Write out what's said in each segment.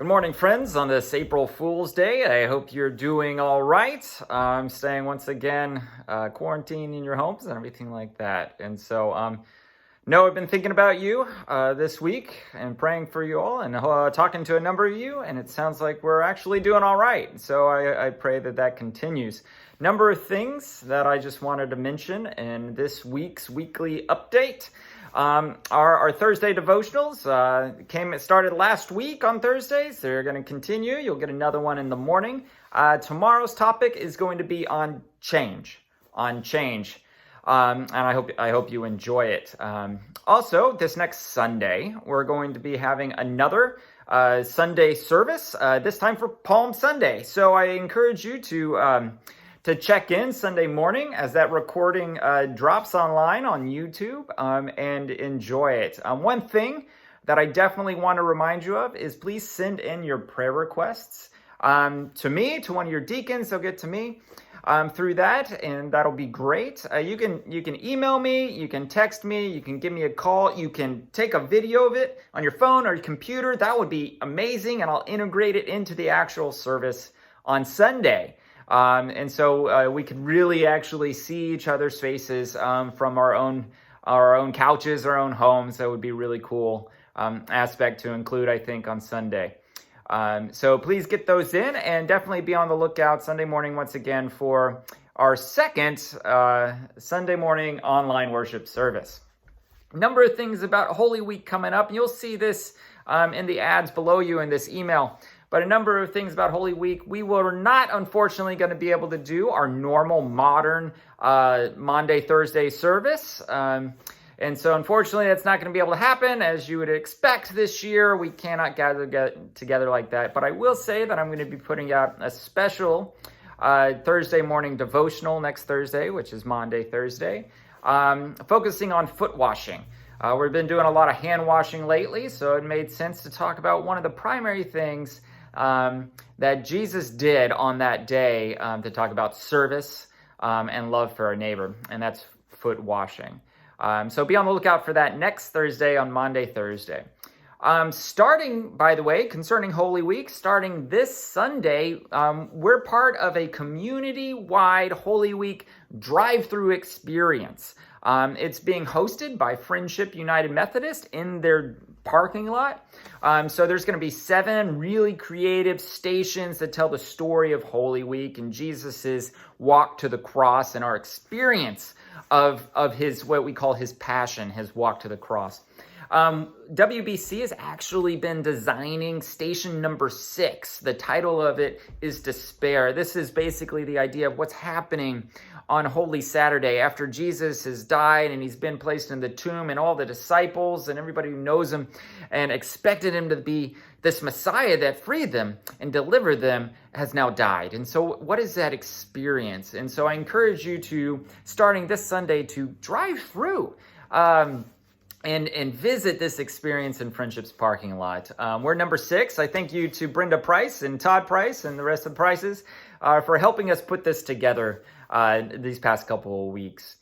morning, friends, on this April Fool's Day. I hope you're doing all right. I'm staying once again quarantined in your homes and everything like that. And so, I've been thinking about you this week and praying for you all and talking to a number of you, and it sounds like we're actually doing all right. So I pray that continues. Number of things that I just wanted to mention in this week's weekly update. Our Thursday devotionals started last week on Thursdays. They're going to continue. You'll get another one in the morning. Tomorrow's topic is going to be on change. And I hope you enjoy it. Also, this next Sunday, we're going to be having another Sunday service, this time for Palm Sunday. So I encourage you to check in Sunday morning as that recording drops online on YouTube and enjoy it. One thing that I definitely want to remind you of is please send in your prayer requests to me, to one of your deacons. They'll get to me through that, and that'll be great. You can email me, you can text me, you can give me a call, you can take a video of it on your phone or your computer. That would be amazing, and I'll integrate it into the actual service on Sunday. And so we could really actually see each other's faces from our own couches, our own homes. That would be really cool aspect to include, I think, on Sunday. So please get those in, and definitely be on the lookout Sunday morning once again for our second Sunday morning online worship service. A number of things about Holy Week coming up, and you'll see this in the ads below you in this email. But a number of things about Holy Week. We were not, unfortunately, going to be able to do our normal modern Monday, Thursday service. And so, unfortunately, that's not going to be able to happen. As you would expect this year, we cannot get together like that. But I will say that I'm going to be putting out a special Thursday morning devotional next Thursday, which is Monday, Thursday, focusing on foot washing. We've been doing a lot of hand washing lately, so it made sense to talk about one of the primary things that Jesus did on that day to talk about service and love for our neighbor, and that's foot washing. So be on the lookout for that next Thursday on Monday, Thursday. Starting, by the way, concerning Holy Week, starting this Sunday, we're part of a community-wide Holy Week drive-through experience. It's being hosted by Friendship United Methodist in their parking lot. So there's going to be 7 really creative stations that tell the story of Holy Week and Jesus's walk to the cross and our experience of his, what we call his passion, his walk to the cross. WBC has actually been designing station number 6. The title of it is Despair. This is basically the idea of what's happening on Holy Saturday after Jesus has died and he's been placed in the tomb, and all the disciples and everybody who knows him and expected him to be this Messiah that freed them and delivered them has now died. And so what is that experience? And so I encourage you to, starting this Sunday, to drive through and visit this experience in Friendship's parking lot. We're number 6. I thank you to Brenda Price and Todd Price and the rest of the Prices for helping us put this together these past couple of weeks.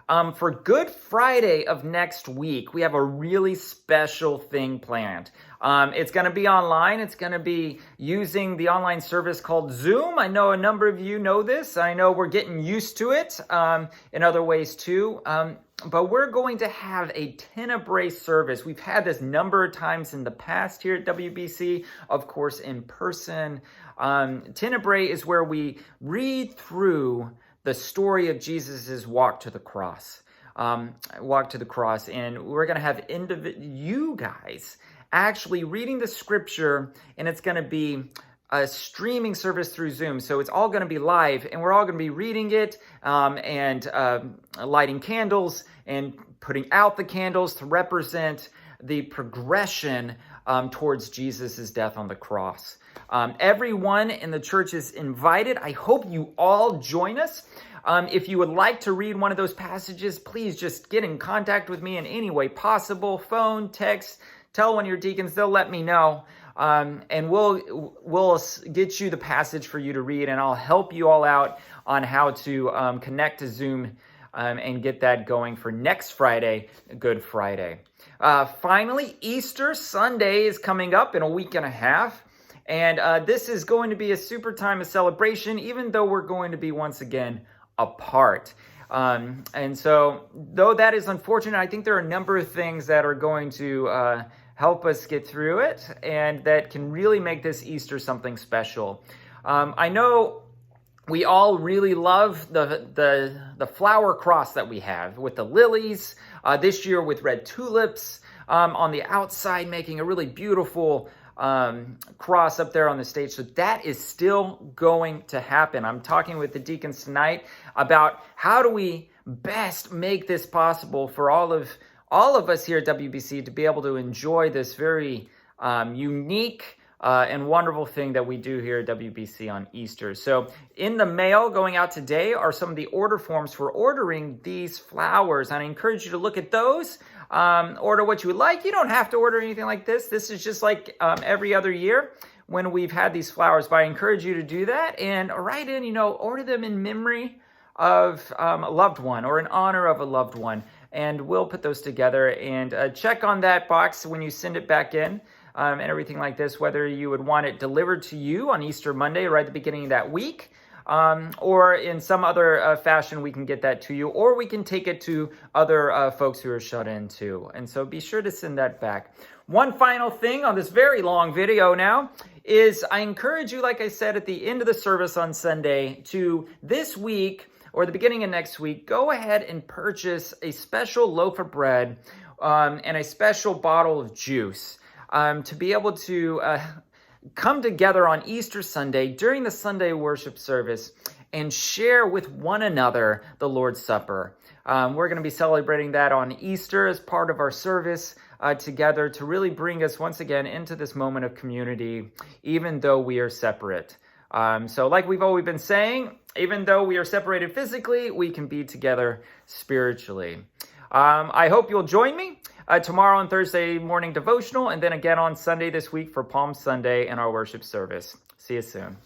For Good Friday of next week, we have a really special thing planned. It's going to be online. It's going to be using the online service called Zoom. I know a number of you know this. I know we're getting used to it in other ways too. But we're going to have a Tenebrae service. We've had this number of times in the past here at WBC, of course, in person. Tenebrae is where we read through the story of Jesus's walk to the cross. And we're going to have you guys actually reading the scripture, and it's going to be a streaming service through Zoom. So it's all going to be live, and we're all going to be reading it and lighting candles and putting out the candles to represent the progression towards Jesus's death on the cross. Everyone in the church is invited. I hope you all join us. If you would like to read one of those passages, please just get in contact with me in any way possible. Phone, text, tell one of your deacons. They'll let me know. And we'll get you the passage for you to read, and I'll help you all out on how to connect to Zoom and get that going for next Friday, Good Friday. Finally, Easter Sunday is coming up in a week and a half. And this is going to be a super time of celebration, even though we're going to be once again apart. And so, though that is unfortunate, I think there are a number of things that are going to help us get through it and that can really make this Easter something special. I know we all really love the flower cross that we have with the lilies, this year with red tulips on the outside, making a really beautiful cross up there on the stage. So that is still going to happen. I'm talking with the deacons tonight about how do we best make this possible for all of us here at WBC to be able to enjoy this very unique and wonderful thing that we do here at WBC on Easter. So in the mail going out today are some of the order forms for ordering these flowers. And I encourage you to look at those, order what you would like. You don't have to order anything like this. This is just like every other year when we've had these flowers. But I encourage you to do that and write in, order them in memory of a loved one or in honor of a loved one. And we'll put those together and check on that box when you send it back in. And everything like this, whether you would want it delivered to you on Easter Monday, right at the beginning of that week, or in some other fashion, we can get that to you, or we can take it to other folks who are shut in too. And so be sure to send that back. One final thing on this very long video now is I encourage you, like I said, at the end of the service on Sunday, to this week or the beginning of next week, go ahead and purchase a special loaf of bread and a special bottle of juice. To be able to come together on Easter Sunday during the Sunday worship service and share with one another the Lord's Supper. We're going to be celebrating that on Easter as part of our service together to really bring us once again into this moment of community, even though we are separate. So like we've always been saying, even though we are separated physically, we can be together spiritually. I hope you'll join me tomorrow on Thursday morning devotional, and then again on Sunday this week for Palm Sunday and our worship service. See you soon.